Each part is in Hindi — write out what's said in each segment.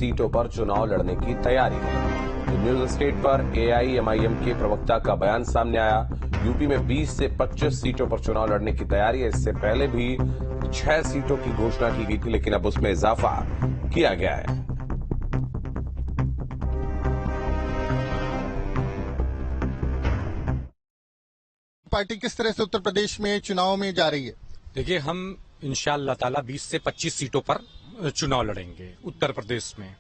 सीटों पर चुनाव लड़ने की तैयारी है। न्यूज स्टेट पर एआईएमआईएम के प्रवक्ता का बयान सामने आया। यूपी में 20 से 25 सीटों पर चुनाव लड़ने की तैयारी है। इससे पहले भी 6 सीटों की घोषणा की गई थी, लेकिन अब उसमें इजाफा किया गया है। पार्टी किस तरह से उत्तर प्रदेश में चुनाव में जा रही है? देखिए, हम इंशाअल्लाह ताला 20 से 25 सीटों पर चुनाव लड़ेंगे उत्तर प्रदेश में।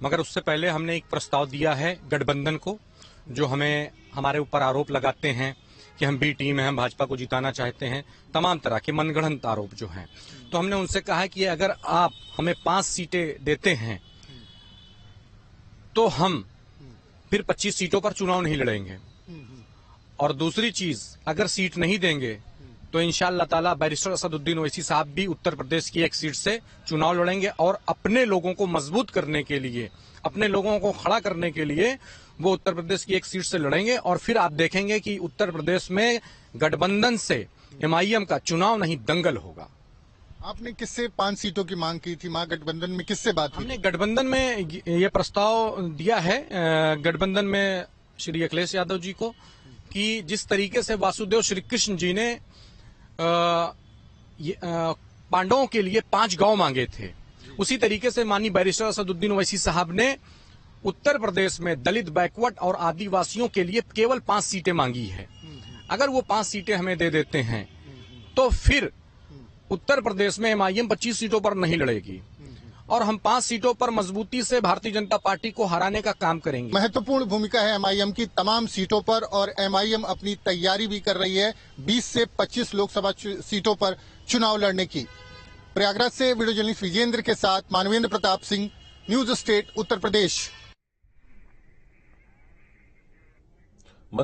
मगर उससे पहले हमने एक प्रस्ताव दिया है गठबंधन को, जो हमें हमारे ऊपर आरोप लगाते हैं कि हम बी टीम है, हम भाजपा को जिताना चाहते हैं, तमाम तरह के मनगढ़ंत आरोप जो हैं। तो हमने उनसे कहा है कि अगर आप हमें 5 सीटें देते हैं तो हम फिर 25 सीटों पर चुनाव नहीं लड़ेंगे। और दूसरी चीज, अगर सीट नहीं देंगे तो इंशाअल्लाह ताला बैरिस्टर असदुद्दीन ओवैसी साहब भी उत्तर प्रदेश की एक सीट से चुनाव लड़ेंगे और अपने लोगों को मजबूत करने के लिए, अपने लोगों को खड़ा करने के लिए वो उत्तर प्रदेश की एक सीट से लड़ेंगे। और फिर आप देखेंगे कि उत्तर प्रदेश में गठबंधन से एमआईएम का चुनाव नहीं, दंगल होगा। आपने किससे 5 सीटों की मांग की थी? गठबंधन में किससे बात की? हमने गठबंधन में ये प्रस्ताव दिया है गठबंधन में श्री अखिलेश यादव जी को, कि जिस तरीके से वासुदेव श्री कृष्ण जी ने पांडवों के लिए 5 गांव मांगे थे, उसी तरीके से माननीय बैरिस्टर असदुद्दीन ओवैसी साहब ने उत्तर प्रदेश में दलित, बैकवर्ड और आदिवासियों के लिए केवल 5 सीटें मांगी है। अगर वो 5 सीटें हमें दे देते हैं तो फिर उत्तर प्रदेश में एमआईएम 25 सीटों पर नहीं लड़ेगी और हम 5 सीटों पर मजबूती से भारतीय जनता पार्टी को हराने का काम करेंगे। महत्वपूर्ण भूमिका है एमआईएम की तमाम सीटों पर और एमआईएम अपनी तैयारी भी कर रही है 20 से 25 लोकसभा सीटों पर चुनाव लड़ने की। प्रयागराज से वीडियो जर्नलिस्ट विजेंद्र के साथ मानवेंद्र प्रताप सिंह, न्यूज स्टेट, उत्तर प्रदेश।